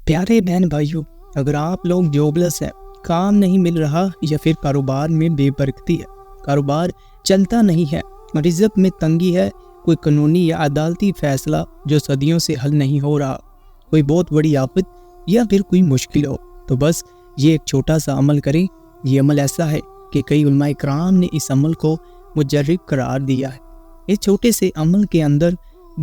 پیارے بہن بھائیوں، اگر آپ لوگ جابلیس ہیں، کام نہیں مل رہا یا پھر کاروبار میں بے برکتی ہے، کاروبار چلتا نہیں ہے، رزق میں تنگی ہے، کوئی قانونی یا عدالتی فیصلہ جو صدیوں سے حل نہیں ہو رہا، کوئی بہت بڑی آفت یا پھر کوئی مشکل ہو، تو بس یہ ایک چھوٹا سا عمل کریں۔ یہ عمل ایسا ہے کہ کئی علماء کرام نے اس عمل کو مجرب قرار دیا ہے۔ اس چھوٹے سے عمل کے اندر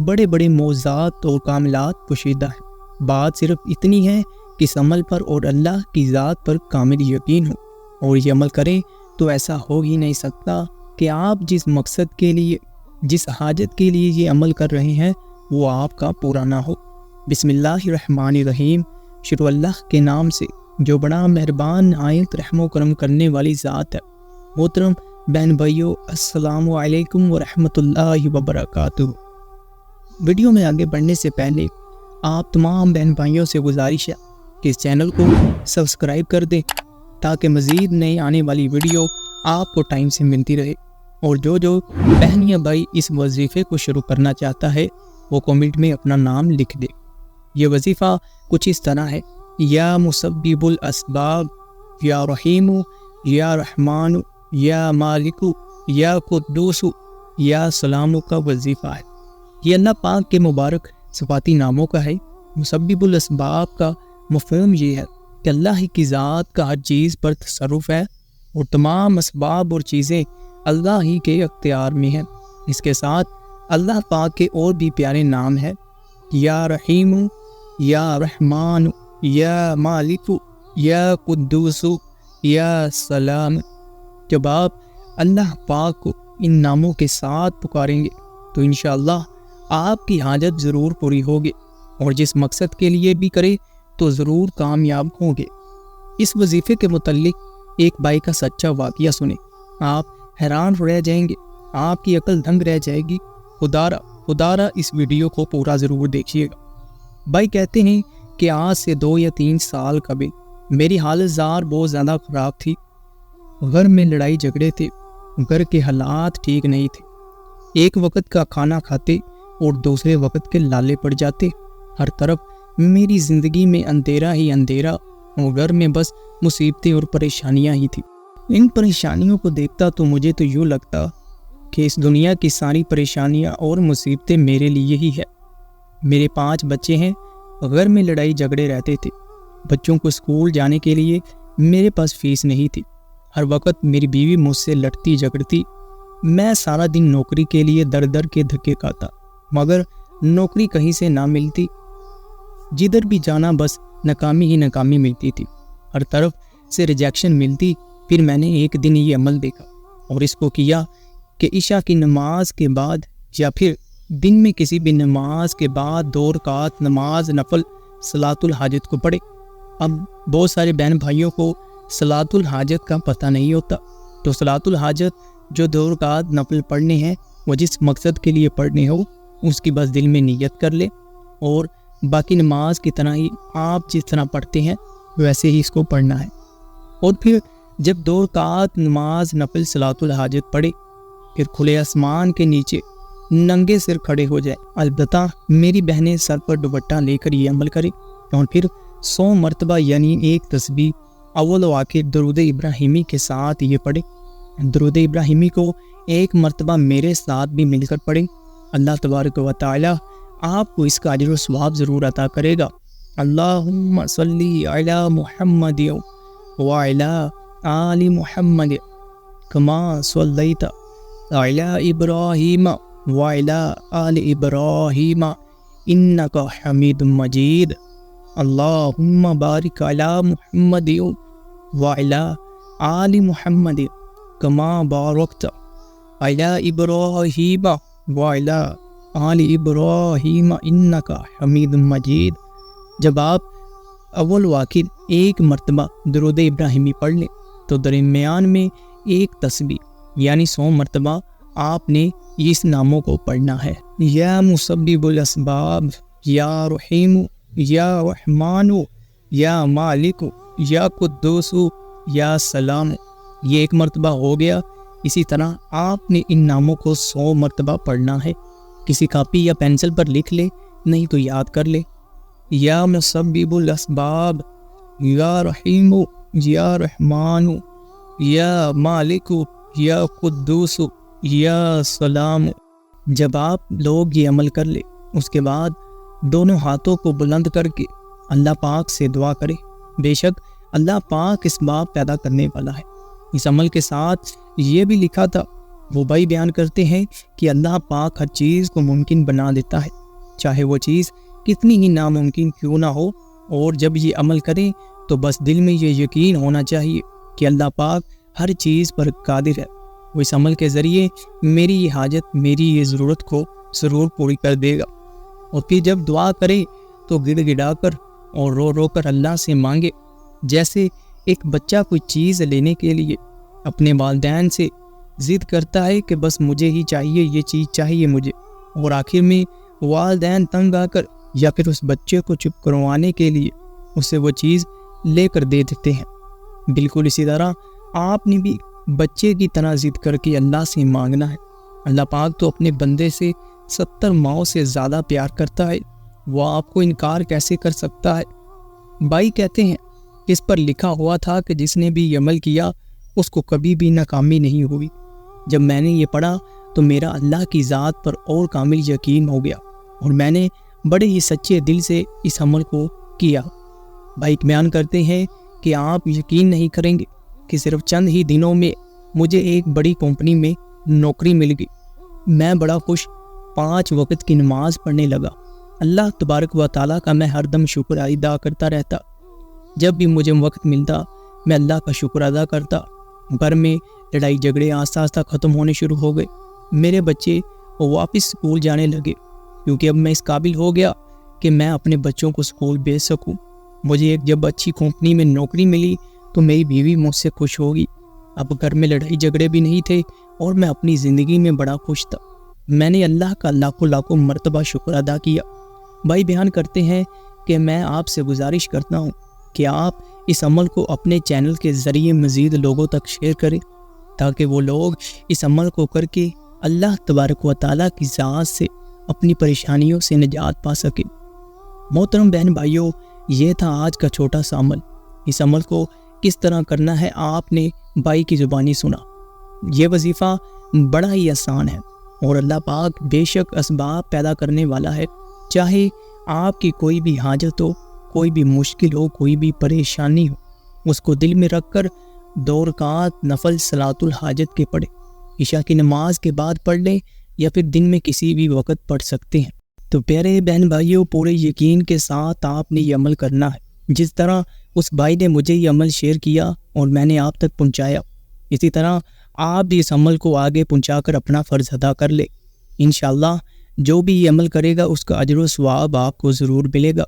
بڑے بڑے معجزات اور کاملات پوشیدہ ہیں۔ بات صرف اتنی ہے کہ اس عمل پر اور اللہ کی ذات پر کامل یقین ہو، اور یہ عمل کریں تو ایسا ہو ہی نہیں سکتا کہ آپ جس مقصد کے لیے، جس حاجت کے لیے یہ عمل کر رہے ہیں وہ آپ کا پورا نہ ہو۔ بسم اللہ الرحمن الرحیم، شروع اللہ کے نام سے جو بڑا مہربان نہایت رحم و کرم کرنے والی ذات ہے۔ محترم بہن بھائیو، السلام علیکم ورحمۃ اللہ وبرکاتہ۔ ویڈیو میں آگے بڑھنے سے پہلے آپ تمام بہن بھائیوں سے گزارش ہے کہ اس چینل کو سبسکرائب کر دیں تاکہ مزید نئی آنے والی ویڈیو آپ کو ٹائم سے ملتی رہے، اور جو بہن یا بھائی اس وظیفے کو شروع کرنا چاہتا ہے وہ کمنٹ میں اپنا نام لکھ دے۔ یہ وظیفہ کچھ اس طرح ہے: یا مسبب الاسباب، یا رحیم، یا رحمان، یا مالک، یا قدوس، یا سلام کا وظیفہ ہے۔ یہ اللہ پاک کے مبارک صفاتی ناموں کا ہے۔ مسبب الاسباب کا مفہوم یہ ہے کہ اللہ ہی کی ذات کا ہر چیز پر تصرف ہے اور تمام اسباب اور چیزیں اللہ ہی کے اختیار میں ہیں۔ اس کے ساتھ اللہ پاک کے اور بھی پیارے نام ہیں: یا رحیم، یا رحمان، یا مالک، یا قدوس، یا سلام۔ جب آپ اللہ پاک کو ان ناموں کے ساتھ پکاریں گے تو انشاءاللہ آپ کی حاجت ضرور پوری ہوگی، اور جس مقصد کے لیے بھی کرے تو ضرور کامیاب ہوں گے۔ اس وظیفے کے متعلق ایک بھائی کا سچا واقعہ سنیں، آپ حیران رہ جائیں گے، آپ کی عقل دنگ رہ جائے گی۔ خدارا اس ویڈیو کو پورا ضرور دیکھیے گا۔ بھائی کہتے ہیں کہ آج سے 2 یا 3 سال قبل میری حالت زار بہت زیادہ خراب تھی۔ گھر میں لڑائی جھگڑے تھے، گھر کے حالات ٹھیک نہیں تھے۔ ایک وقت کا کھانا کھاتے اور دوسرے وقت کے لالے پڑ جاتے۔ ہر طرف میری زندگی میں اندھیرا ہی اندھیرا، اور گھر میں بس مصیبتیں اور پریشانیاں ہی تھیں۔ ان پریشانیوں کو دیکھتا تو مجھے تو یوں لگتا کہ اس دنیا کی ساری پریشانیاں اور مصیبتیں میرے لیے ہی ہے۔ میرے 5 بچے ہیں، گھر میں لڑائی جھگڑے رہتے تھے۔ بچوں کو اسکول جانے کے لیے میرے پاس فیس نہیں تھی۔ ہر وقت میری بیوی مجھ سے لڑتی جھگڑتی۔ میں سارا دن نوکری کے لیے در در کے دھکے کھاتا، مگر نوکری کہیں سے نہ ملتی۔ جدھر بھی جانا بس ناکامی ہی ناکامی ملتی تھی، ہر طرف سے ریجیکشن ملتی۔ پھر میں نے ایک دن یہ عمل دیکھا اور اس کو کیا کہ عشاء کی نماز کے بعد یا پھر دن میں کسی بھی نماز کے بعد 2 رکعت نماز نفل صلاۃ الحاجت کو پڑھے۔ اب بہت سارے بہن بھائیوں کو صلاۃ الحاجت کا پتہ نہیں ہوتا، تو صلاۃ الحاجت جو 2 رکعت نفل پڑھنے ہیں وہ جس مقصد کے لیے پڑھنے ہو اس کی بس دل میں نیت کر لے، اور باقی نماز کی طرح ہی آپ جس طرح پڑھتے ہیں ویسے ہی اس کو پڑھنا ہے۔ اور پھر جب 2 رکعت نماز نفل صلاۃ الحاجت پڑھے، پھر کھلے آسمان کے نیچے ننگے سر کھڑے ہو جائے۔ البتہ میری بہنیں سر پر دوپٹہ لے کر یہ عمل کریں، اور پھر 100 مرتبہ یعنی ایک تسبیح اول و آخر درود ابراہیمی کے ساتھ یہ پڑھیں۔ درود ابراہیمی کو ایک مرتبہ میرے ساتھ بھی مل کر پڑھیں۔ اللہ تبارک و تعالی آپ کو اس کا اجر و ثواب ضرور عطا کرے گا۔ اللہم صلی علی محمد وعلی آل محمد کما صلیت علی ابراہیم وعلی آل ابراہیم انک حمید مجید۔ اللہم بارک علی محمد وعلی آل محمد کما بارکت علی ابراہیم وعلی آل ابراہیم انک حمید مجید۔ جب آپ اول و آخر ایک مرتبہ درود ابراہیمی پڑھ لیں تو درمیان میں ایک تسبیح یعنی 100 مرتبہ آپ نے اس ناموں کو پڑھنا ہے: یا مسبب الاسباب، یا رحیم، یا رحمان، یا مالک، یا قدوس، یا سلام۔ یہ ایک مرتبہ ہو گیا۔ اسی طرح آپ نے ان ناموں کو 100 مرتبہ پڑھنا ہے۔ کسی کاپی یا پینسل پر لکھ لے، نہیں تو یاد کر لے۔ یا مسبب الاسباب، یا رحیم، یا رحمان، یا مالک، یا قدوس، یا سلام۔ جب آپ لوگ یہ عمل کر لیں، اس کے بعد دونوں ہاتھوں کو بلند کر کے اللہ پاک سے دعا کریں۔ بے شک اللہ پاک اسباب پیدا کرنے والا ہے۔ اس عمل کے ساتھ یہ بھی لکھا تھا، وہ بھائی بیان کرتے ہیں کہ اللہ پاک ہر چیز کو ممکن بنا دیتا ہے، چاہے وہ چیز کتنی ہی ناممکن کیوں نہ ہو۔ اور جب یہ عمل کریں تو بس دل میں یہ یقین ہونا چاہیے کہ اللہ پاک ہر چیز پر قادر ہے، وہ اس عمل کے ذریعے میری یہ حاجت، میری یہ ضرورت کو ضرور پوری کر دے گا۔ اور پھر جب دعا کرے تو گڑ گڑا کر اور رو رو کر اللہ سے مانگے، جیسے ایک بچہ کوئی چیز لینے کے لیے اپنے والدین سے ضد کرتا ہے کہ بس مجھے ہی چاہیے، یہ چیز چاہیے مجھے، اور آخر میں والدین تنگ آ کر یا پھر اس بچے کو چپ کروانے کے لیے اسے وہ چیز لے کر دے دیتے ہیں۔ بالکل اسی طرح آپ نے بھی بچے کی طرح ضد کر کے اللہ سے مانگنا ہے۔ اللہ پاک تو اپنے بندے سے 70 ماؤں سے زیادہ پیار کرتا ہے، وہ آپ کو انکار کیسے کر سکتا ہے؟ بھائی کہتے ہیں اس پر لکھا ہوا تھا کہ جس نے بھی یہ عمل کیا اس کو کبھی بھی ناکامی نہیں ہوئی۔ جب میں نے یہ پڑھا تو میرا اللہ کی ذات پر اور کامل یقین ہو گیا، اور میں نے بڑے ہی سچے دل سے اس عمل کو کیا۔ بھائی بیان کرتے ہیں کہ آپ یقین نہیں کریں گے کہ صرف چند ہی دنوں میں مجھے ایک بڑی کمپنی میں نوکری مل گئی۔ میں بڑا خوش 5 وقت کی نماز پڑھنے لگا۔ اللہ تبارک و تعالیٰ کا میں ہر دم شکر ادا کرتا رہتا۔ جب بھی مجھے وقت ملتا میں اللہ کا شکر ادا کرتا۔ گھر میں لڑائی جھگڑے آہستہ آہستہ ختم ہونے شروع ہو گئے۔ میرے بچے واپس اسکول جانے لگے، کیونکہ اب میں اس قابل ہو گیا کہ میں اپنے بچوں کو اسکول بھیج سکوں۔ مجھے ایک جب اچھی کمپنی میں نوکری ملی تو میری بیوی مجھ سے خوش ہوگی۔ اب گھر میں لڑائی جھگڑے بھی نہیں تھے اور میں اپنی زندگی میں بڑا خوش تھا۔ میں نے اللہ کا لاکھوں لاکھوں مرتبہ شکر ادا کیا۔ بھائی بیان کرتے ہیں کہ میں آپ سے گزارش کرتا ہوں کہ آپ اس عمل کو اپنے چینل کے ذریعے مزید لوگوں تک شیئر کریں، تاکہ وہ لوگ اس عمل کو کر کے اللہ تبارک و تعالیٰ کی ذات سے اپنی پریشانیوں سے نجات پا سکیں۔ محترم بہن بھائیوں، یہ تھا آج کا چھوٹا سا عمل۔ اس عمل کو کس طرح کرنا ہے آپ نے بھائی کی زبانی سنا۔ یہ وظیفہ بڑا ہی آسان ہے، اور اللہ پاک بے شک اسباب پیدا کرنے والا ہے۔ چاہے آپ کی کوئی بھی حاجت ہو، کوئی بھی مشکل ہو، کوئی بھی پریشانی ہو، اس کو دل میں رکھ کر 2 رکعات نفل صلاۃ الحاجت کے پڑھیں۔ عشاء کی نماز کے بعد پڑھ لیں یا پھر دن میں کسی بھی وقت پڑھ سکتے ہیں۔ تو پیارے بہن بھائیوں، پورے یقین کے ساتھ آپ نے یہ عمل کرنا ہے۔ جس طرح اس بھائی نے مجھے یہ عمل شیئر کیا اور میں نے آپ تک پہنچایا، اسی طرح آپ بھی اس عمل کو آگے پہنچا کر اپنا فرض ادا کر لیں۔ انشاءاللہ جو بھی یہ عمل کرے گا اس کا اجر و ثواب آپ کو ضرور ملے گا۔